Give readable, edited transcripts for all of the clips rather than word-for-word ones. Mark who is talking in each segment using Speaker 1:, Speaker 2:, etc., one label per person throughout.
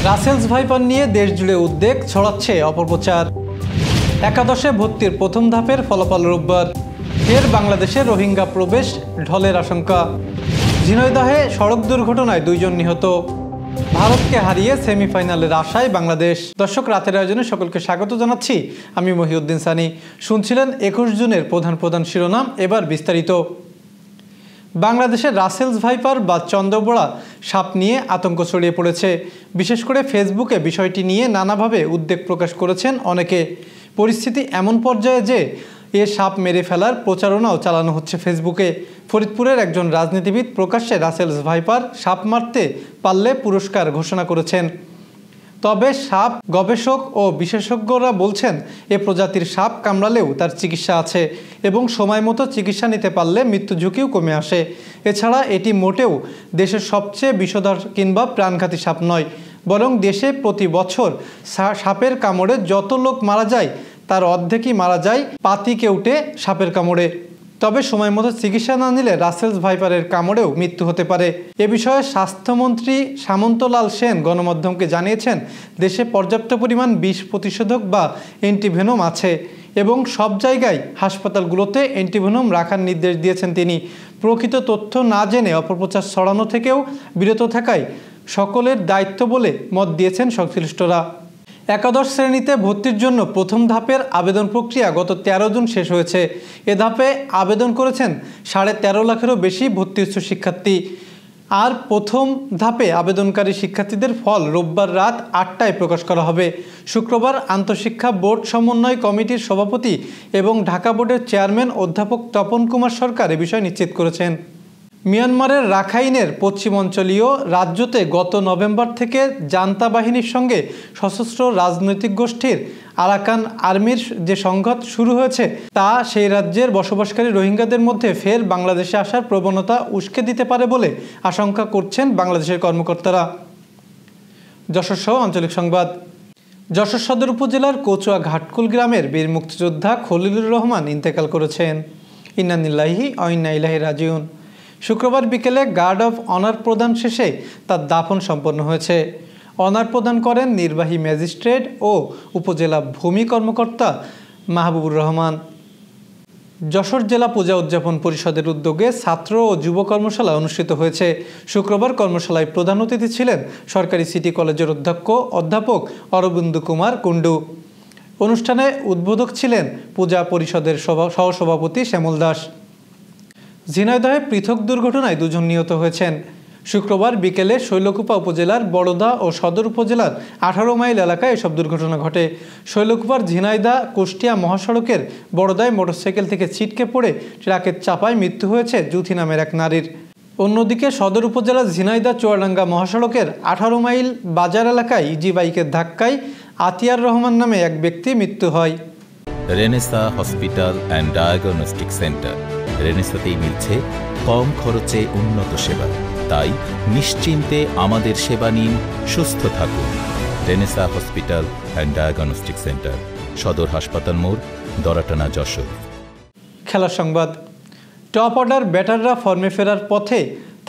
Speaker 1: Russell's viper নিয়ে দেশজুড়ে উদ্বেগ ছড়াচ্ছে অপপ্রচার। একাদশে ভর্তির প্রথম ধাপের ফলাফল রোববার। ফের বাংলাদেশে রোহিঙ্গা প্রবেশ ঢলের আশঙ্কা। ঝিনাইদহে সড়ক দুর্ঘটনায় 2 জন নিহত। ভারতকে হারিয়ে সেমিফাইনালের আশায় বাংলাদেশ। দর্শক, রাতের আয়োজনে সকলকে স্বাগত জানাচ্ছি। আমি মহিউদ্দিন সানি। শুনছিলেন 21 জুনের প্রধান শিরোনাম, এবার বিস্তারিত। বাংলাদেশের রাসেলস ভাইপার বা চন্দ্রবোড়া সাপ নিয়ে আতঙ্ক ছড়িয়ে পড়েছে। বিশেষ করে ফেসবুকে বিষয়টি নিয়ে নানাভাবে উদ্বেগ প্রকাশ করেছেন অনেকে। পরিস্থিতি এমন পর্যায়ে যে এ সাপ মেরে ফেলার প্রচারণাও চালানো হচ্ছে ফেসবুকে। ফরিদপুরের একজন রাজনীতিবিদ প্রকাশ্যে রাসেলস ভাইপার সাপ মারতে পারলে পুরস্কার ঘোষণা করেছেন। তবে সাপ গবেষক ও বিশেষজ্ঞরা বলছেন, এ প্রজাতির সাপ কামড়ালেও তার চিকিৎসা আছে এবং সময় মতো চিকিৎসা নিতে পারলে মৃত্যু ঝুঁকিও কমে আসে। এছাড়া এটি মোটেও দেশের সবচেয়ে বিষধর কিংবা প্রাণঘাতী সাপ নয়, বরং দেশে প্রতি বছর সাপের কামড়ে যত লোক মারা যায় তার অর্ধেকই মারা যায় পাতিকেউটে সাপের কামড়ে। তবে সময় মতো চিকিৎসা না নিলে রাসেলস ভাইপারের কামড়েও মৃত্যু হতে পারে। এ বিষয়ে স্বাস্থ্যমন্ত্রী সামন্তলাল সেন গণমাধ্যমকে জানিয়েছেন, দেশে পর্যাপ্ত পরিমাণ বিষ প্রতিষেধক বা অ্যান্টিভেনম আছে এবং সব জায়গায় হাসপাতালগুলোতে অ্যান্টিভেনম রাখার নির্দেশ দিয়েছেন তিনি। প্রকৃত তথ্য না জেনে অপপ্রচার ছড়ানো থেকেও বিরত থাকায় সকলের দায়িত্ব বলে মত দিয়েছেন সংশ্লিষ্টরা। একাদশ শ্রেণীতে ভর্তির জন্য প্রথম ধাপের আবেদন প্রক্রিয়া গত 13 জুন শেষ হয়েছে। এ ধাপে আবেদন করেছেন 13.5 লাখেরও বেশি ভর্তি ইচ্ছুক শিক্ষার্থী। আর প্রথম ধাপে আবেদনকারী শিক্ষার্থীদের ফল রোববার রাত 8টায় প্রকাশ করা হবে। শুক্রবার আন্তঃশিক্ষা বোর্ড সমন্বয় কমিটির সভাপতি এবং ঢাকা বোর্ডের চেয়ারম্যান অধ্যাপক তপন কুমার সরকার এ বিষয় নিশ্চিত করেছেন। মিয়ানমারের রাখাইনের পশ্চিমাঞ্চলীয় রাজ্যতে গত নভেম্বর থেকে জান্তা বাহিনীর সঙ্গে সশস্ত্র রাজনৈতিক গোষ্ঠীর আরাকান আর্মির যে সংঘাত শুরু হয়েছে তা সেই রাজ্যের বসবাসকারী রোহিঙ্গাদের মধ্যে ফের বাংলাদেশে আসার প্রবণতা উস্কে দিতে পারে বলে আশঙ্কা করছেন বাংলাদেশের কর্মকর্তারা। যশোর আঞ্চলিক সংবাদ। যশোর সদর উপজেলার কচুয়া ঘাটকুল গ্রামের বীর মুক্তিযোদ্ধা খলিলুর রহমান ইন্তেকাল করেছেন। ইন্না লিল্লাহি ওয়া ইন্না ইলাইহি রাজিউন। শুক্রবার বিকেলে গার্ড অফ অনার প্রদান শেষে তার দাফন সম্পন্ন হয়েছে। অনার প্রদান করেন নির্বাহী ম্যাজিস্ট্রেট ও উপজেলা ভূমি কর্মকর্তা মাহবুবুর রহমান। যশোর জেলা পূজা উদযাপন পরিষদের উদ্যোগে ছাত্র ও যুব কর্মশালা অনুষ্ঠিত হয়েছে। শুক্রবার কর্মশালায় প্রধান অতিথি ছিলেন সরকারি সিটি কলেজের অধ্যাপক অরবিন্দ কুমার কুণ্ডু। অনুষ্ঠানে উদ্বোধক ছিলেন পূজা পরিষদের সহসভাপতি শ্যামল দাস। ঝিনাইদহে পৃথক দুর্ঘটনায় 2 জন নিহত হয়েছেন। শুক্রবার বিকেলে শৈলকুপা উপজেলার বড়দা ও সদর উপজেলার 18 মাইল এলাকায় এসব দুর্ঘটনা ঘটে। শৈলকুপার ঝিনাইদহ কুষ্টিয়া মহাসড়কের বড়দায় মোটরসাইকেল থেকে ছিটকে পড়ে ট্রাকের চাপায় মৃত্যু হয়েছে জ্যোতি নামের এক নারীর। অন্যদিকে সদর উপজেলার ঝিনাইদহ চুয়াডাঙ্গা মহাসড়কের 18 মাইল বাজার এলাকায় ইজি বাইকের ধাক্কায় আতিয়ার রহমান নামে এক ব্যক্তি মৃত্যু হয়।
Speaker 2: Renaissance hospital and diagnostic centre. রেনেসাতেই মিলছে কম খরচে উন্নত সেবা, তাই নিশ্চিন্তে আমাদের সেবা নিন, সুস্থ থাকুন। Renaissance hospital and diagnostic centre, সদর হাসপাতাল মোড়, দরাটানা, যশোর।
Speaker 1: খেলার সংবাদ। টপ অর্ডার ব্যাটাররা ফর্মে ফেরার পথে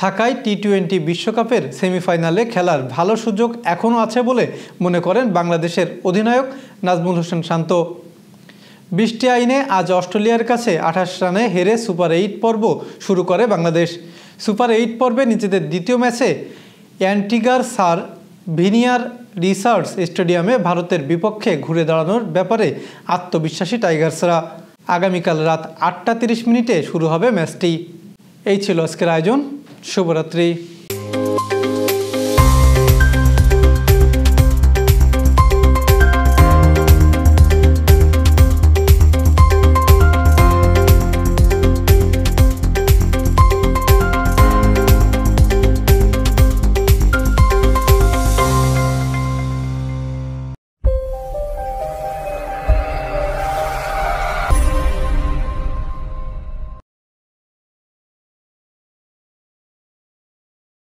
Speaker 1: থাকায় টি-20 বিশ্বকাপের সেমিফাইনালে খেলার ভালো সুযোগ এখনও আছে বলে মনে করেন বাংলাদেশের অধিনায়ক নাজমুল হোসেন শান্ত। বৃষ্টি আইনে আজ অস্ট্রেলিয়ার কাছে 28 রানে হেরে সুপার 8 পর্ব শুরু করে বাংলাদেশ। সুপার 8 পর্বে নিজেদের দ্বিতীয় ম্যাচে অ্যান্টিগার স্যার ভিনিয়ার রিসার্চ স্টেডিয়ামে ভারতের বিপক্ষে ঘুরে দাঁড়ানোর ব্যাপারে আত্মবিশ্বাসী টাইগার্সরা। আগামীকাল রাত 8টা 30 মিনিটে শুরু হবে ম্যাচটি। এই ছিল আজকের আয়োজন। শুভরাত্রি।